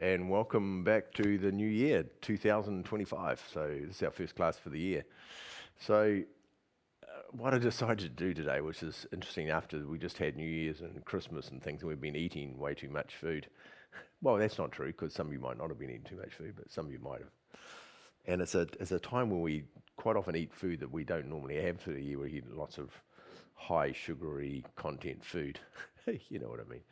and welcome back to the new year, 2025. So this is our first class for the year. So what I decided to do today, which is interesting after we just had New Year's and Christmas and things, and we've been eating way too much food. Well, that's not true because some of you might not have been eating too much food, but some of you might have. And it's a time when we quite often eat food that we don't normally have for the year. We eat lots of high sugary content food. You know what I mean.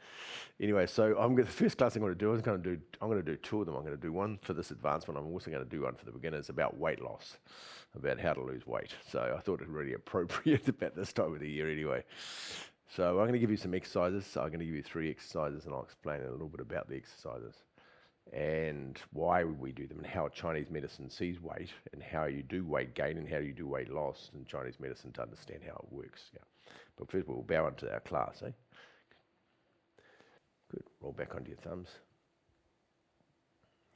Anyway, so the first class I'm going to do. I'm going to do two of them. I'm going to do one for this advanced one. I'm also going to do one for the beginners about weight loss, about how to lose weight. So I thought it was really appropriate about this time of the year anyway. So I'm going to give you some exercises. So I'm going to give you 3 exercises, and I'll explain a little bit about the exercises and why we do them, and how Chinese medicine sees weight, and how you do weight gain and how you do weight loss in Chinese medicine to understand how it works. Yeah. But first we'll bow into our class. Good. Roll back onto your thumbs.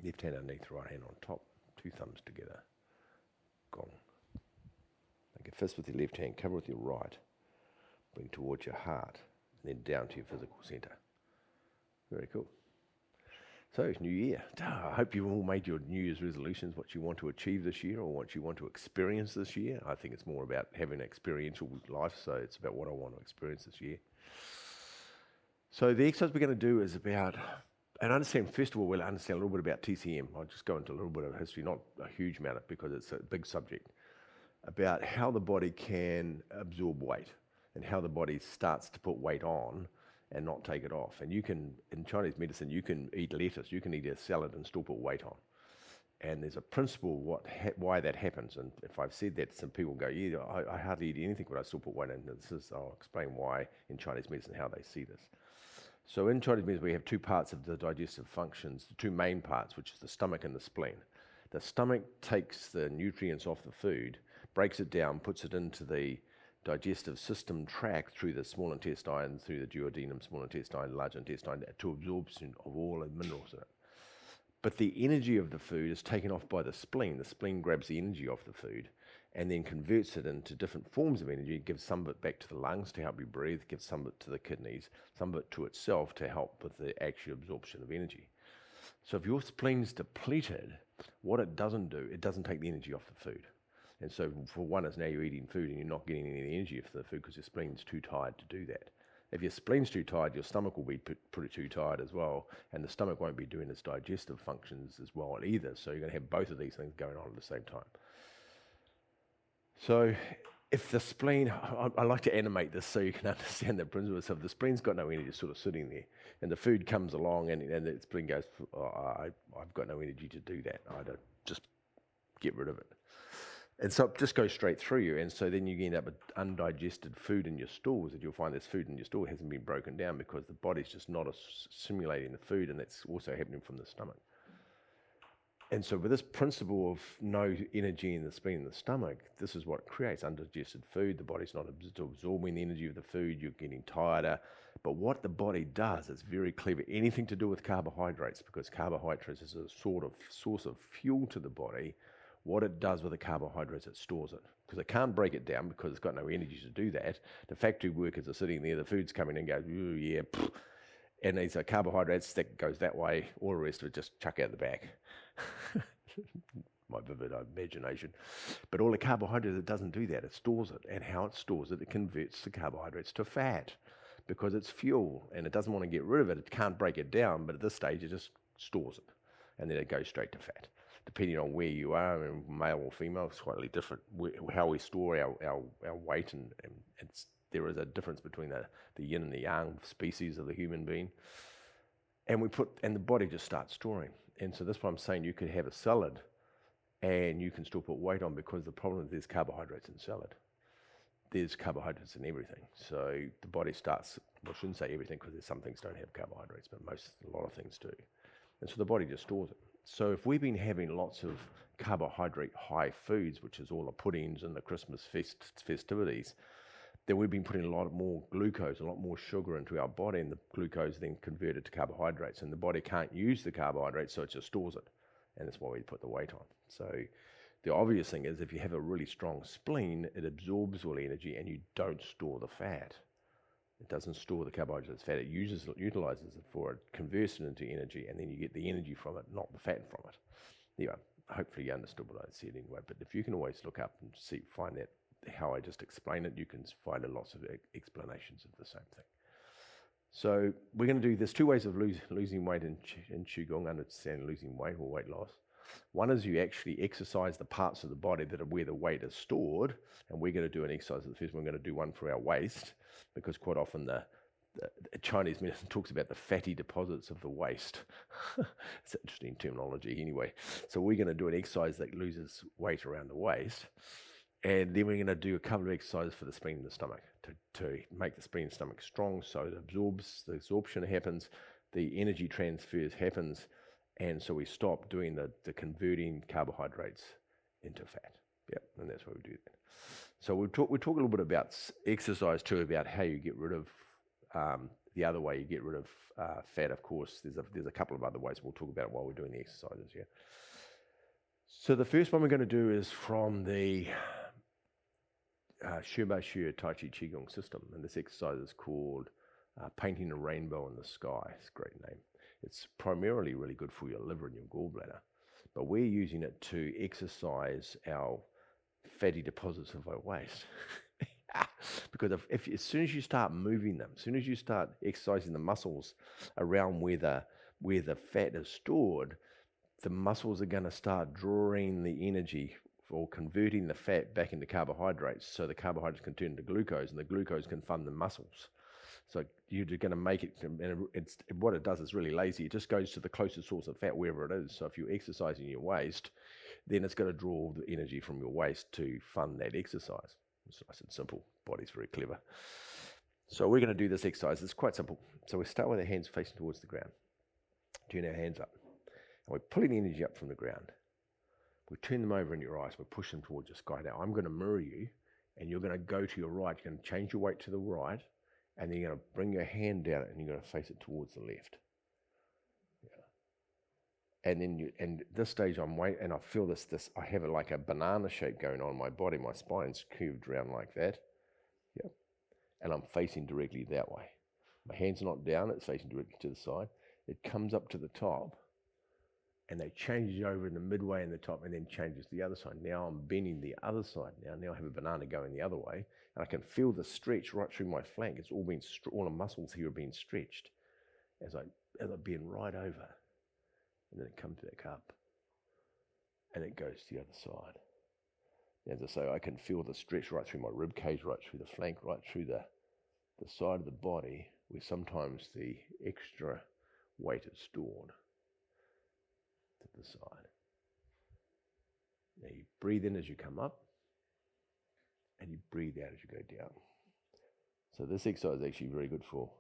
Left hand underneath, right hand on top. 2 thumbs together. Gong. Make a fist with your left hand, cover with your right. Bring towards your heart, and then down to your physical center. Very cool. So it's New Year. I hope you've all made your New Year's resolutions, what you want to achieve this year or what you want to experience this year. I think it's more about having an experiential life, so it's about what I want to experience this year. So the exercise we're going to do is about, and understand, first of all, we'll understand a little bit about TCM. I'll just go into a little bit of history, not a huge amount because it's a big subject, about how the body can absorb weight and how the body starts to put weight on and not take it off. And you can, in Chinese medicine, you can eat lettuce, you can eat a salad and still put weight on. And there's a principle why that happens. And if I've said that, some people go, yeah, I hardly eat anything, but I still put weight on. I'll explain why in Chinese medicine, how they see this. So in Chinese medicine, we have 2 parts of the digestive functions, the 2 main parts, which is the stomach and the spleen. The stomach takes the nutrients off the food, breaks it down, puts it into the digestive system tract through the small intestine, through the duodenum, small intestine, large intestine, to absorption of all the minerals in it. But the energy of the food is taken off by the spleen. The spleen grabs the energy off the food and then converts it into different forms of energy. It gives some of it back to the lungs to help you breathe, gives some of it to the kidneys, some of it to itself to help with the actual absorption of energy. So if your spleen's depleted, what it doesn't do, it doesn't take the energy off the food. And so for one, is now you're eating food and you're not getting any energy off the food because your spleen's too tired to do that. If your spleen's too tired, your stomach will be pretty too tired as well, and the stomach won't be doing its digestive functions as well either. So you're going to have both of these things going on at the same time. So if the spleen, I like to animate this so you can understand the principle. So if the spleen's got no energy, it's sort of sitting there, and the food comes along and the spleen goes, I've got no energy to do that. I don't, just get rid of it. And so it just goes straight through you. And so then you end up with undigested food in your stools, and you'll find this food in your stool hasn't been broken down because the body's just not assimilating the food, and that's also happening from the stomach. And so with this principle of no energy in the spleen and the stomach, this is what creates undigested food. The body's not absorbing the energy of the food. You're getting tireder. But what the body does is very clever. Anything to do with carbohydrates, because carbohydrates is a sort of source of fuel to the body. What it does with the carbohydrates, it stores it. Because it can't break it down because it's got no energy to do that. The factory workers are sitting there, the food's coming in and goes, ooh, yeah, pfft. And these are carbohydrates that goes that way, all the rest of it just chuck out the back. My vivid imagination. But all the carbohydrates, it doesn't do that. It stores it. And how it stores it, it converts the carbohydrates to fat because it's fuel and it doesn't want to get rid of it. It can't break it down, but at this stage, it just stores it. And then it goes straight to fat. Depending on where you are, male or female, it's slightly different. How we store our weight, and there is a difference between the yin and the yang species of the human being. And the body just starts storing. And so that's why I'm saying you could have a salad and you can still put weight on, because the problem is there's carbohydrates in salad. There's carbohydrates in everything. So the body starts, well, I shouldn't say everything because there's some things don't have carbohydrates, but a lot of things do. And so the body just stores it. So if we've been having lots of carbohydrate high foods, which is all the puddings and the Christmas festivities, then we've been putting a lot more glucose, a lot more sugar into our body, and the glucose then converted to carbohydrates, and the body can't use the carbohydrates, so it just stores it, and that's why we put the weight on. So the obvious thing is if you have a really strong spleen, it absorbs all the energy and you don't store the fat. It doesn't store the carbohydrates as fat. It utilizes it for it, converts it into energy, and then you get the energy from it, not the fat from it. Anyway, hopefully you understood what I said anyway. But if you can always look up and find that how I just explain it, you can find lots of explanations of the same thing. So we're going to do, there's two ways of losing weight in Qigong, understanding losing weight or weight loss. One is you actually exercise the parts of the body that are where the weight is stored, and we're going to do an exercise. The first one, we're going to do one for our waist, because quite often the Chinese medicine talks about the fatty deposits of the waist. It's interesting terminology anyway. So we're going to do an exercise that loses weight around the waist, and then we're going to do a couple of exercises for the spleen and the stomach to make the spleen and stomach strong, so it absorbs, the absorption happens, the energy transfers happens, and so we stop doing the converting carbohydrates into fat. Yep, and that's why we do that. So we'll talk a little bit about exercise too, about how you get rid of the other way you get rid of fat. Of course, there's a couple of other ways. We'll talk about it while we're doing the exercises. Yeah. So the first one we're going to do is from the Shirba Shir Tai Chi Qigong system, and this exercise is called Painting a Rainbow in the Sky. It's a great name. It's primarily really good for your liver and your gallbladder, but we're using it to exercise our fatty deposits of our waist. Because as soon as you start moving them, as soon as you start exercising the muscles around where the fat is stored, the muscles are going to start drawing the energy for converting the fat back into carbohydrates, so the carbohydrates can turn into glucose, and the glucose can fund the muscles. So you're going to make it, and what it does is really lazy. It just goes to the closest source of fat, wherever it is. So if you're exercising your waist, then it's going to draw all the energy from your waist to fund that exercise. It's nice and simple. Body's very clever. So we're going to do this exercise. It's quite simple. So we start with our hands facing towards the ground. Turn our hands up. And we're pulling the energy up from the ground. We turn them over in your eyes. We push them towards the sky. Now I'm going to mirror you, and you're going to go to your right. You're going to change your weight to the right, and then you're going to bring your hand down and you're going to face it towards the left. Yeah. And then and this stage I'm waiting, and I feel this I have it like a banana shape going on in my body. My spine's curved around like that. Yep. And I'm facing directly that way. My hand's not down, it's facing directly to the side. It comes up to the top, and they change it over in the midway and the top, and then changes to the other side. Now I'm bending the other side. Now I have a banana going the other way, and I can feel the stretch right through my flank. It's all all the muscles here are being stretched as I bend right over, and then it comes back up, and it goes to the other side. As I say, I can feel the stretch right through my rib cage, right through the flank, right through the side of the body, where sometimes the extra weight is stored, to the side. Now you breathe in as you come up, and you breathe out as you go down. So this exercise is actually very good for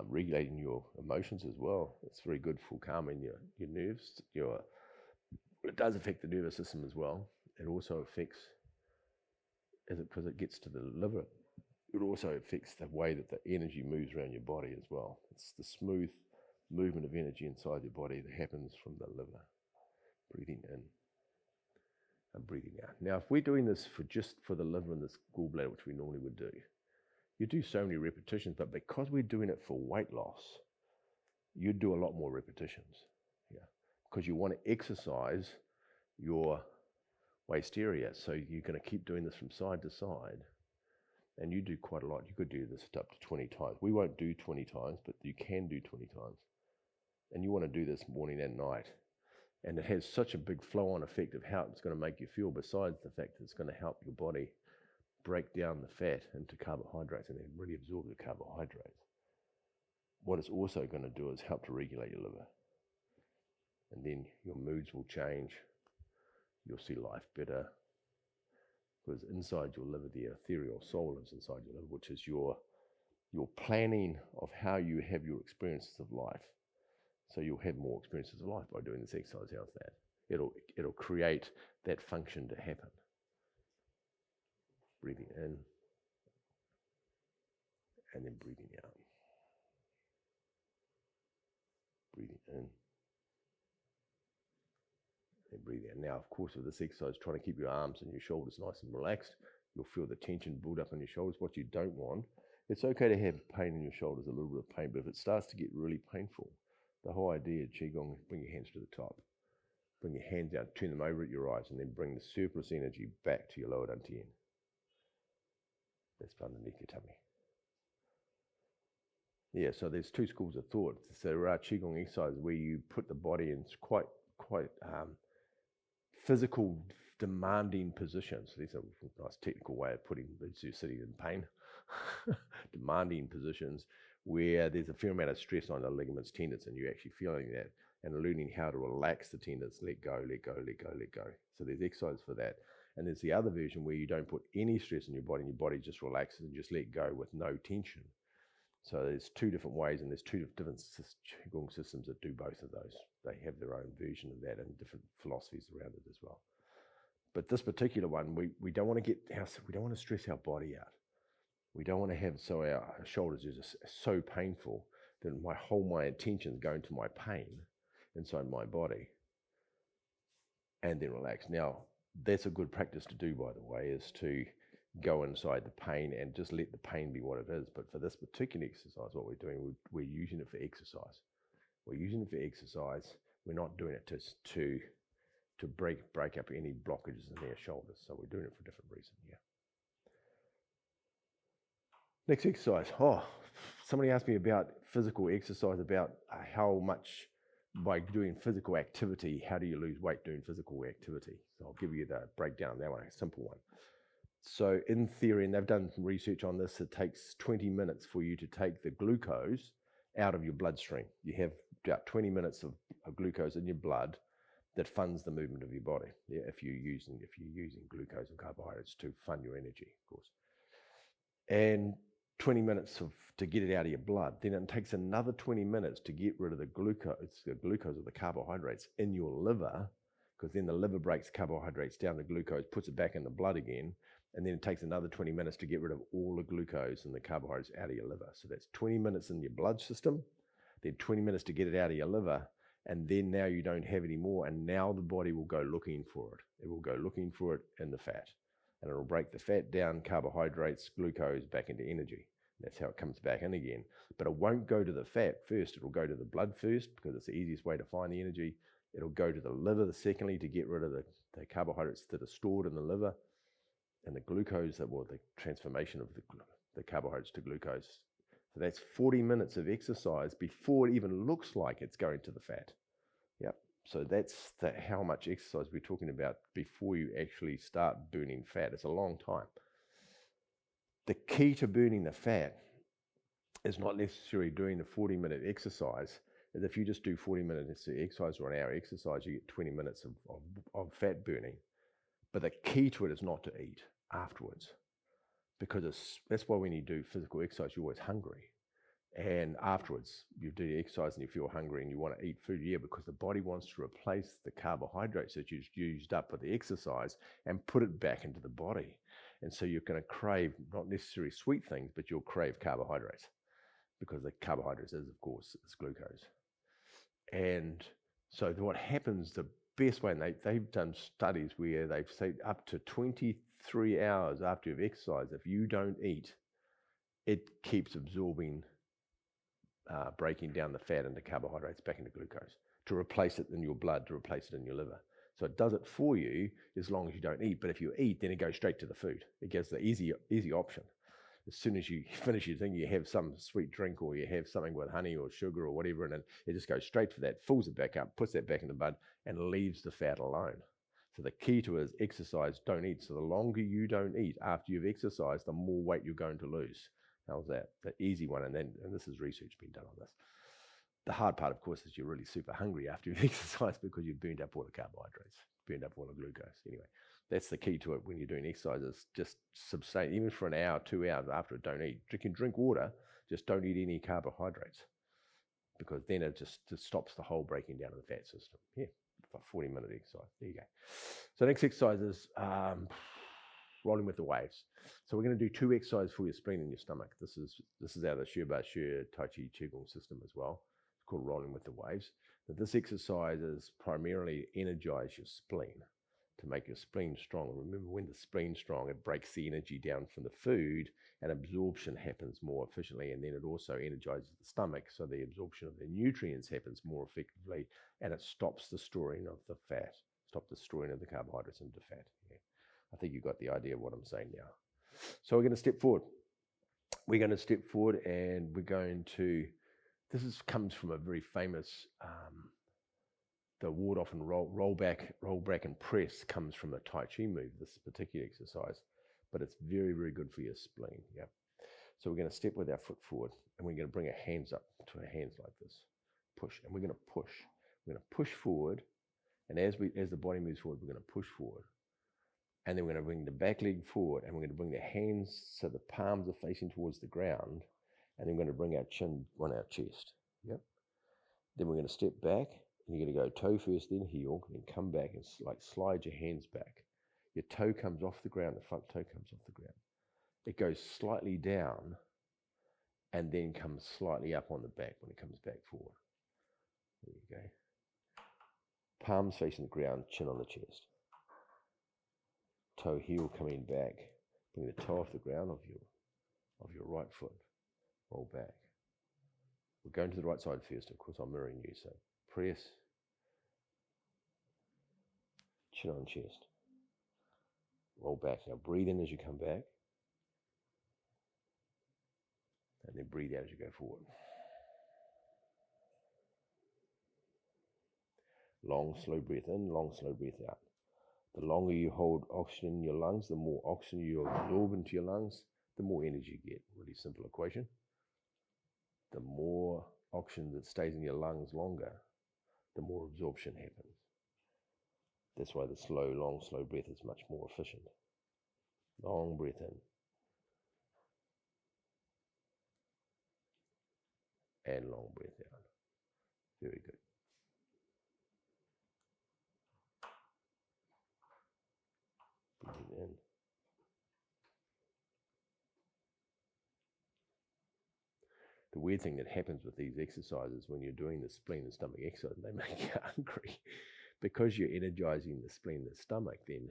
regulating your emotions as well. It's very good for calming your nerves. It does affect the nervous system as well. It also affects, because it gets to the liver, it also affects the way that the energy moves around your body as well. It's the smooth movement of energy inside your body that happens from the liver. Breathing in and breathing out. Now, if we're doing this just for the liver and the gallbladder, which we normally would do, you do so many repetitions, but because we're doing it for weight loss, you do a lot more repetitions. Yeah, because you want to exercise your waist area. So you're going to keep doing this from side to side, and you do quite a lot. You could do this up to 20 times. We won't do 20 times, but you can do 20 times. And you want to do this morning and night. And it has such a big flow-on effect of how it's going to make you feel, besides the fact that it's going to help your body break down the fat into carbohydrates and then really absorb the carbohydrates. What it's also going to do is help to regulate your liver. And then your moods will change. You'll see life better. Because inside your liver, the ethereal soul lives inside your liver, which is your planning of how you have your experiences of life. So you'll have more experiences of life by doing this exercise. How's that? It'll create that function to happen. Breathing in and then breathing out. Breathing in and breathing out. Now, of course, with this exercise, trying to keep your arms and your shoulders nice and relaxed. You'll feel the tension build up in your shoulders. What you don't want It's okay to have pain in your shoulders, a little bit of pain, but if it starts to get really painful, the whole idea of Qigong is bring your hands to the top. Bring your hands down, turn them over at your eyes, and then bring the surplus energy back to your lower dantian. That's underneath your tummy. Yeah, so there's two schools of thought. So there are Qigong exercises where you put the body in quite physical, demanding positions. These are a nice technical way of putting you're sitting in pain. Demanding positions where there's a fair amount of stress on the ligaments, tendons, and you're actually feeling that and learning how to relax the tendons, let go, let go, let go, let go. So there's exercises for that. And there's the other version where you don't put any stress on your body and your body just relaxes and just let go with no tension. So there's two different ways, and there's two different Qigong systems that do both of those. They have their own version of that and different philosophies around it as well. But this particular one, we don't want to stress our body out. We don't want to have so our shoulders are just so painful that my attention is going to my pain inside my body, and then relax. Now, that's a good practice to do, by the way, is to go inside the pain and just let the pain be what it is. But for this particular exercise, what we're doing, we're using it for exercise. We're using it for exercise. We're not doing it to break up any blockages in their shoulders. So we're doing it for a different reason, yeah. Next exercise. Somebody asked me about physical exercise, about how much by doing physical activity, how do you lose weight doing physical activity? So I'll give you the breakdown of that one, a simple one. So in theory, and they've done research on this, it takes 20 minutes for you to take the glucose out of your bloodstream. You have about 20 minutes of glucose in your blood that funds the movement of your body. Yeah, if you're using glucose and carbohydrates to fund your energy, of course. And 20 minutes to get it out of your blood. Then it takes another 20 minutes to get rid of the glucose or the carbohydrates in your liver, because then the liver breaks carbohydrates down to glucose, puts it back in the blood again, and then it takes another 20 minutes to get rid of all the glucose and the carbohydrates out of your liver. So that's 20 minutes in your blood system, then 20 minutes to get it out of your liver, and then now you don't have any more, and now the body will go looking for it. It will go looking for it in the fat, and it'll break the fat down, carbohydrates, glucose back into energy. That's how it comes back in again. But it won't go to the fat first. It'll go to the blood first because it's the easiest way to find the energy. It'll go to the liver secondly to get rid of the carbohydrates that are stored in the liver, and the glucose, the transformation of the carbohydrates to glucose. So that's 40 minutes of exercise before it even looks like it's going to the fat. Yep. So that's how much exercise we're talking about before you actually start burning fat. It's a long time. The key to burning the fat is not necessarily doing the 40-minute exercise. Is if you just do 40 minutes exercise or an hour exercise, you get 20 minutes of fat burning. But the key to it is not to eat afterwards, because that's why when you do physical exercise, you're always hungry. And afterwards, you do the exercise and you feel hungry and you want to eat food, because the body wants to replace the carbohydrates that you've used up with the exercise and put it back into the body. And so you're going to crave not necessarily sweet things, but you'll crave carbohydrates, because the carbohydrates is, of course, is glucose. And so what happens, the best way, and they've done studies where they've said up to 23 hours after you've exercised, if you don't eat, it keeps absorbing, breaking down the fat into carbohydrates back into glucose to replace it in your blood, to replace it in your liver. So it does it for you as long as you don't eat. But if you eat, then it goes straight to the food. It gives the easy option. As soon as you finish your thing, you have some sweet drink or you have something with honey or sugar or whatever, and it just goes straight for that, fills it back up, puts that back in the blood, and leaves the fat alone. So the key to it is exercise, don't eat. So the longer you don't eat after you've exercised, the more weight you're going to lose. How's that? The easy one, and this is research being done on this. The hard part, of course, is you're really super hungry after you've exercised because you've burned up all the carbohydrates, burned up all the glucose. Anyway, that's the key to it when you're doing exercises. Just sustain, even for an hour, 2 hours after it, don't eat. You can drink water, just don't eat any carbohydrates, because then it just stops the whole breaking down of the fat system. Yeah, for 40-minute exercise. There you go. So next exercise is rolling with the waves. So we're going to do 2 exercises for your spleen and your stomach. This is out of the Shirba Shir Tai Chi Qigong system as well. It's called rolling with the waves. But this exercise is primarily energize your spleen, to make your spleen strong. Remember, when the spleen's strong, it breaks the energy down from the food and absorption happens more efficiently, and then it also energizes the stomach, so the absorption of the nutrients happens more effectively, and it stops the storing of the fat, stop the storing of the carbohydrates into fat. Yeah. I think you got the idea of what I'm saying now. So we're going to step forward. We're going to step forward, and we're going to, comes from a very famous, the ward off and roll back and press comes from a Tai Chi move, this particular exercise, but it's very, very good for your spleen. Yeah. So we're going to step with our foot forward, and we're going to bring our hands up to our hands like this. Push, and we're going to push. We're going to push forward, and as the body moves forward, we're going to push forward. And then we're going to bring the back leg forward, and we're going to bring the hands so the palms are facing towards the ground, and then we're going to bring our chin on our chest. Yep. Then we're going to step back, and you're going to go toe first, then heel, then come back and slide your hands back. Your toe comes off the ground, the front toe comes off the ground. It goes slightly down and then comes slightly up on the back when it comes back forward. There you go. Palms facing the ground, chin on the chest. Toe heel coming back. Bring the toe off the ground of your right foot. Roll back. We're going to the right side first. Of course, I'm mirroring you. So press. Chin on chest. Roll back. Now breathe in as you come back. And then breathe out as you go forward. Long, slow breath in, long, slow breath out. The longer you hold oxygen in your lungs, the more oxygen you absorb into your lungs, the more energy you get. Really simple equation. The more oxygen that stays in your lungs longer, the more absorption happens. That's why the long, slow breath is much more efficient. Long breath in. And long breath out. Very good. Breathing in. The weird thing that happens with these exercises when you're doing the spleen and stomach exercise, they make you hungry because you're energizing the spleen and the stomach then.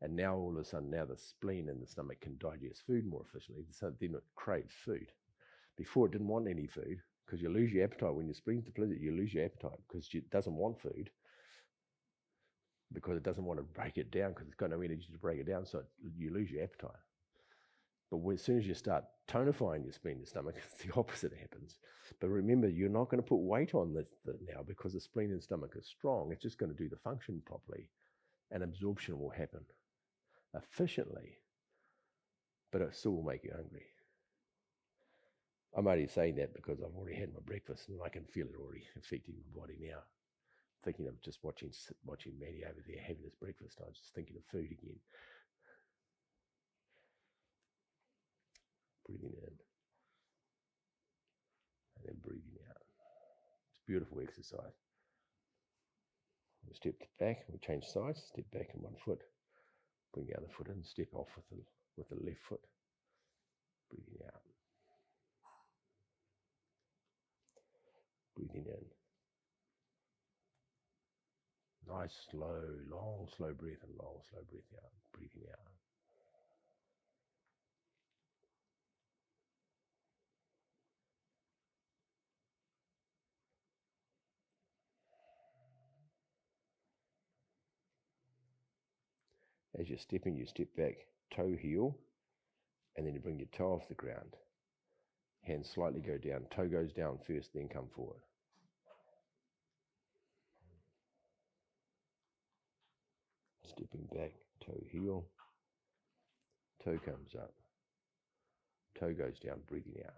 And now all of a sudden, now the spleen and the stomach can digest food more efficiently, so then it craves food. Before it didn't want any food, because you lose your appetite. When your spleen's depleted, you lose your appetite because it doesn't want food, because it doesn't want to break it down, because it's got no energy to break it down, so you lose your appetite. But as soon as you start tonifying your spleen and stomach, the opposite happens. But remember, you're not going to put weight on this now, because the spleen and stomach is strong. It's just going to do the function properly, and absorption will happen efficiently, but it still will make you hungry. I'm only saying that because I've already had my breakfast and I can feel it already affecting my body now. Thinking of just watching Maddie over there having his breakfast, I was just thinking of food again. Breathing in and then breathing out. It's a beautiful exercise. We step back, we change sides, step back in one foot, bring the other foot in, step off with the left foot, breathing out. Breathing in. Nice, slow, long, slow breath and long, slow breath out. Breathing out. As you're stepping, you step back, toe heel, and then you bring your toe off the ground. Hands slightly go down, toe goes down first, then come forward. Stepping back, toe heel, toe comes up, toe goes down, breathing out.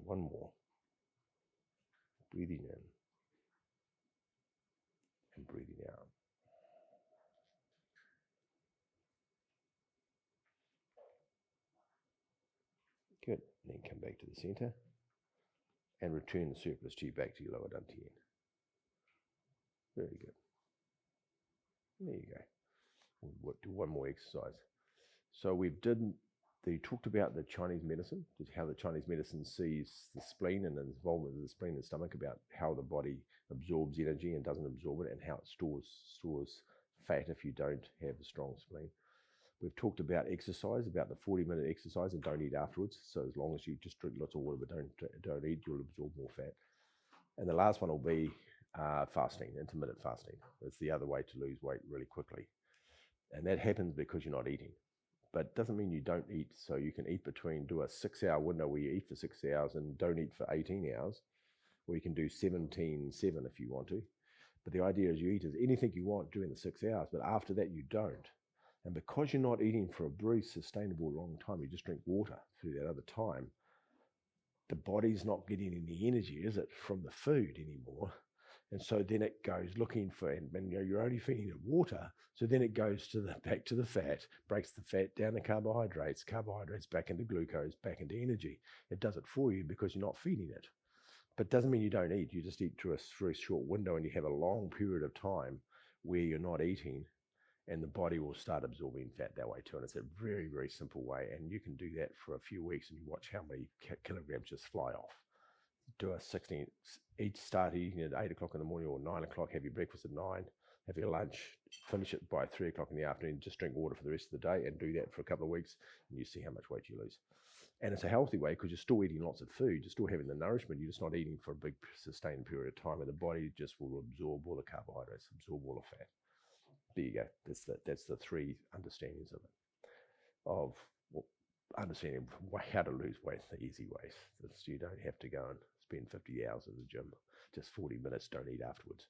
one more. Breathing in and breathing out. Good. Then come back to the center and return the surplus chi back to your lower dantian. Very good. There you go. We'll do one more exercise. So we talked about the Chinese medicine, just how the Chinese medicine sees the spleen and the involvement of the spleen and stomach, about how the body absorbs energy and doesn't absorb it, and how it stores fat if you don't have a strong spleen. We've talked about exercise, about the 40-minute exercise, and don't eat afterwards. So as long as you just drink lots of water but don't eat, you'll absorb more fat. And the last one will be fasting, intermittent fasting. It's the other way to lose weight really quickly. And that happens because you're not eating. But it doesn't mean you don't eat. So you can eat do a 6-hour window where you eat for 6 hours and don't eat for 18 hours. Or you can do 17-7 if you want to. But the idea is you eat anything you want during the 6 hours, but after that you don't. And because you're not eating for a very sustainable long time, you just drink water through that other time, the body's not getting any energy, is it, from the food anymore? And so then it goes looking for, and you're only feeding it water, so then it goes back to the fat, breaks the fat down to carbohydrates back into glucose, back into energy. It does it for you because you're not feeding it. But it doesn't mean you don't eat. You just eat through a very short window, and you have a long period of time where you're not eating, and the body will start absorbing fat that way too. And it's a very, very simple way. And you can do that for a few weeks and you watch how many kilograms just fly off. Do a 16, start eating at 8 o'clock in the morning or 9 o'clock, have your breakfast at 9, have your lunch, finish it by 3 o'clock in the afternoon, just drink water for the rest of the day and do that for a couple of weeks and you see how much weight you lose. And it's a healthy way because you're still eating lots of food, you're still having the nourishment, you're just not eating for a big sustained period of time, and the body just will absorb all the carbohydrates, absorb all the fat. There you go. That's the three understandings of it. Of understanding how to lose weight the easy ways. You don't have to go and spend 50 hours in the gym. Just 40 minutes, don't eat afterwards.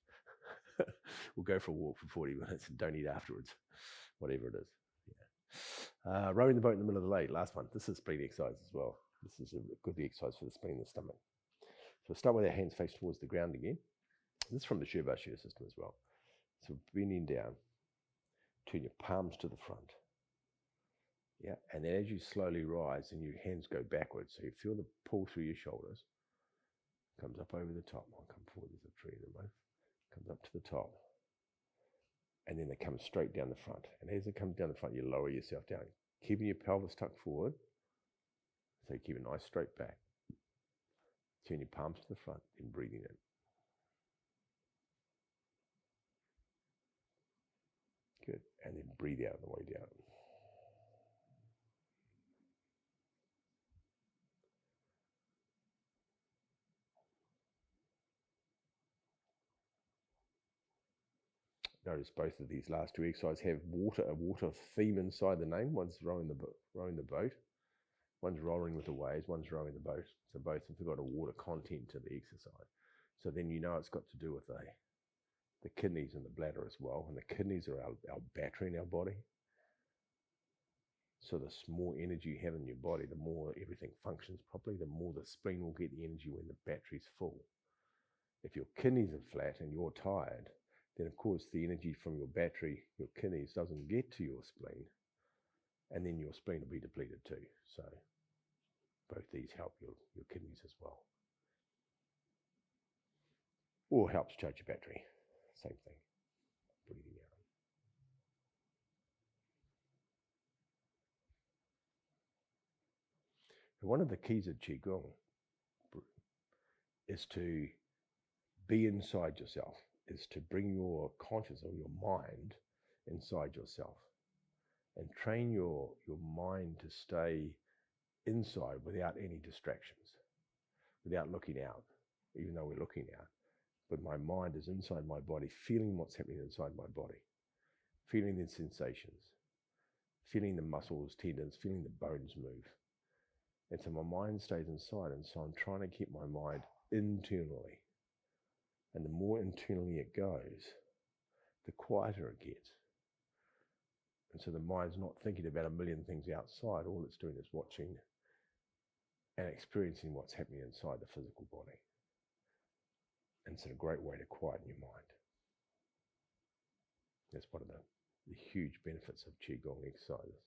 We'll go for a walk for 40 minutes and don't eat afterwards. Whatever it is. Yeah. Rowing the boat in the middle of the lake, last one. This is spleen exercise as well. This is a good exercise for the spleen and the stomach. So we'll start with our hands face towards the ground again. This is from the Shiva system as well. So bending down. Turn your palms to the front. Yeah, and then as you slowly rise and your hands go backwards, so you feel the pull through your shoulders. Comes up over the top. I'll come forward, there's a tree in the way. Comes up to the top. And then it comes straight down the front. And as it comes down the front, you lower yourself down, keeping your pelvis tucked forward. So you keep a nice straight back. Turn your palms to the front and breathing in. Good. And then breathe out on the way down. Notice both of these last two exercises have a water theme inside the name. One's rowing the boat. One's rolling with the waves. One's rowing the boat. So both have got a water content to the exercise. So then you know it's got to do with the kidneys and the bladder as well. And the kidneys are our battery in our body. So the more energy you have in your body, the more everything functions properly, the more the spleen will get the energy when the battery's full. If your kidneys are flat and you're tired, then of course the energy from your battery, your kidneys, doesn't get to your spleen, and then your spleen will be depleted too. So both these help your kidneys as well. Or helps charge your battery. Same thing. Breathing out. And one of the keys of Qigong is to be inside yourself, is to bring your conscious or your mind inside yourself and train your mind to stay inside without any distractions, without looking out, even though we're looking out. But my mind is inside my body, feeling what's happening inside my body, feeling the sensations, feeling the muscles, tendons, feeling the bones move. And so my mind stays inside, and so I'm trying to keep my mind internally. And the more internally it goes, the quieter it gets. And so the mind's not thinking about a million things outside. All it's doing is watching and experiencing what's happening inside the physical body. And it's a great way to quieten your mind. That's one of the huge benefits of Qigong exercises,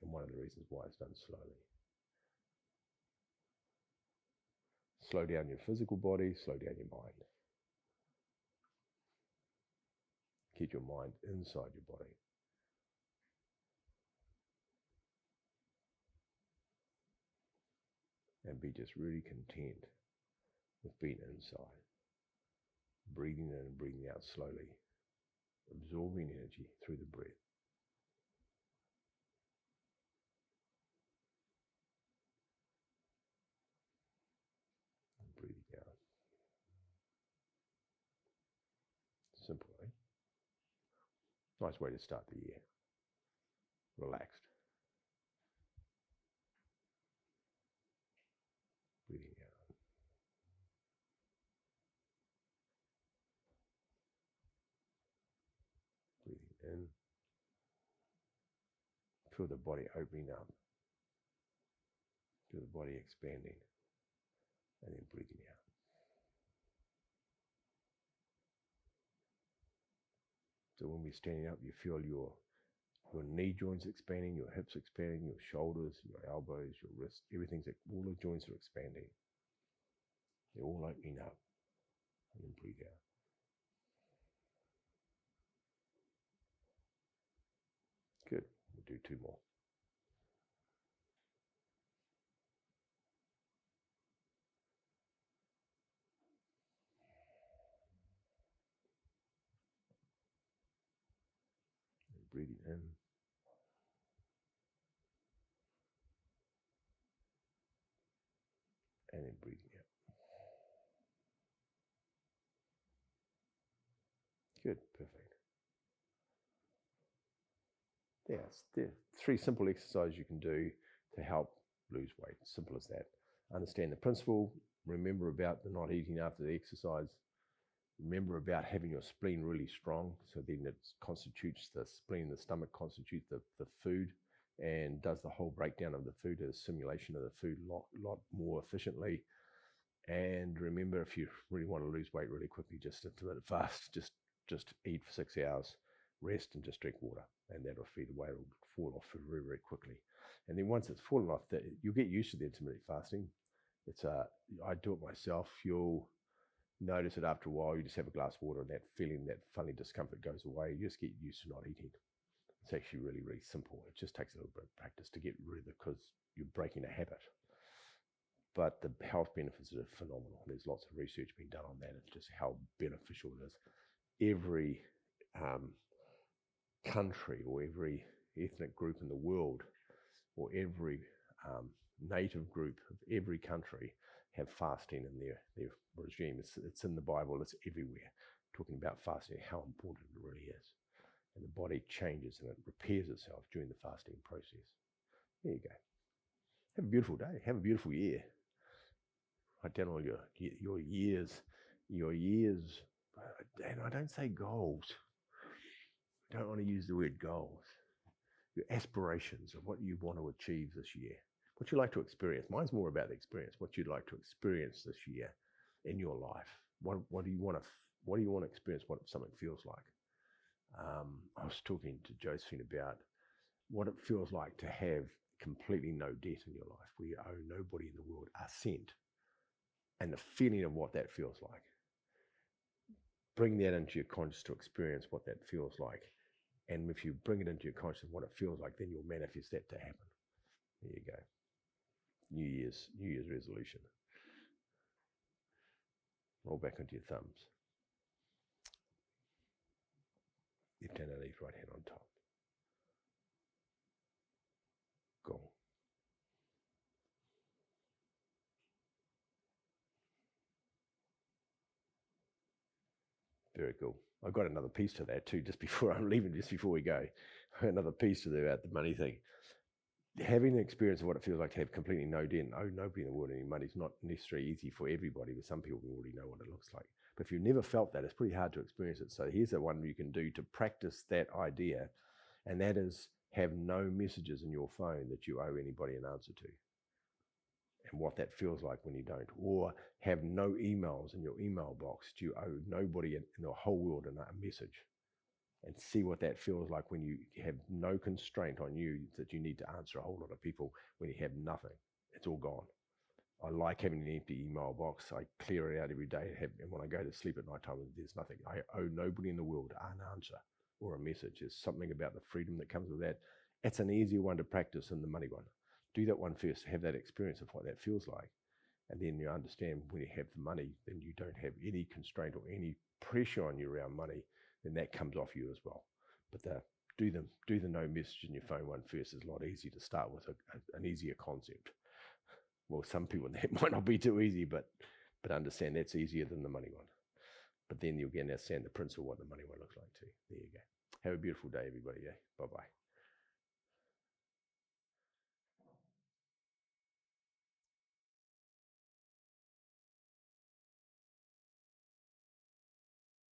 and one of the reasons why it's done slowly. Slow down your physical body, slow down your mind. Keep your mind inside your body. And be just really content with being inside. Breathing in and breathing out slowly. Absorbing energy through the breath. And breathing out. Simple, eh? Nice way to start the year. Relaxed. Breathing out. Breathing in. Feel the body opening up. Feel the body expanding. And then breathing out. So when we're standing up, you feel your knee joints expanding, your hips expanding, your shoulders, your elbows, your wrists, all the joints are expanding. They're all opening up. And then breathe out. Good. We'll do 2 more. And breathing in. And then breathing out. Good, perfect. There are 3 simple exercises you can do to help lose weight. Simple as that. Understand the principle. Remember about the not eating after the exercise. Remember about having your spleen really strong, so then it constitutes the spleen, the stomach constitutes the food and does the whole breakdown of the food, the assimilation of the food a lot more efficiently. And remember, if you really want to lose weight really quickly, just intermittent fast, just eat for 6 hours, rest, and just drink water, and that'll feed the weight. It'll fall off very, very quickly. And then once it's fallen off, you'll get used to the intermittent fasting. I do it myself. You'll notice it after a while. You just have a glass of water, and that feeling, that funny discomfort goes away. You just get used to not eating. It's actually really, really simple. It just takes a little bit of practice to get rid of it, because you're breaking a habit. But the health benefits are phenomenal. There's lots of research being done on that. It's just how beneficial it is. Every country or every ethnic group in the world, or every native group of every country, have fasting in their regime. It's in the Bible. It's everywhere, talking about fasting, how important it really is. And the body changes and it repairs itself during the fasting process. There you go. Have a beautiful day. Have a beautiful year. Write down all your years, and I don't say goals. I don't want to use the word goals. Your aspirations of what you want to achieve this year. What you'd like to experience. Mine's more about the experience. What you'd like to experience this year in your life. What do you want to experience? What something feels like. I was talking to Josephine about what it feels like to have completely no debt in your life, where you owe nobody in the world a cent, and the feeling of what that feels like. Bring that into your conscious to experience what that feels like. And if you bring it into your conscious what it feels like, then you'll manifest that to happen. There you go. New Year's resolution. Roll back onto your thumbs. Left hand underneath, right hand on top. Gong. Very cool. I've got another piece to that too, just before I'm leaving, just before we go. Another piece to that about the money thing. Having the experience of what it feels like to have completely no debt and owe nobody in the world any money is not necessarily easy for everybody, but some people already know what it looks like. But if you've never felt that, it's pretty hard to experience it. So here's the one you can do to practice that idea, and that is have no messages in your phone that you owe anybody an answer to. and what that feels like when you don't, or have no emails in your email box. Do you owe nobody in the whole world a message? And see what that feels like when you have no constraint on you that you need to answer a whole lot of people when you have nothing. It's all gone. I like having an empty email box. I clear it out every day, and when I go to sleep at night time, there's nothing. I owe nobody in the world an answer or a message. There's something about the freedom that comes with that. It's an easier one to practice than the money one. Do that one first, have that experience of what that feels like. And then you understand when you have the money, then you don't have any constraint or any pressure on you around money, then that comes off you as well. But do the no message in your phone one first is a lot easier to start with, an easier concept. Well, some people, that might not be too easy, but understand that's easier than the money one. But then you'll get understand the principle of what the money one looks like too. There you go. Have a beautiful day, everybody. Yeah? Bye-bye.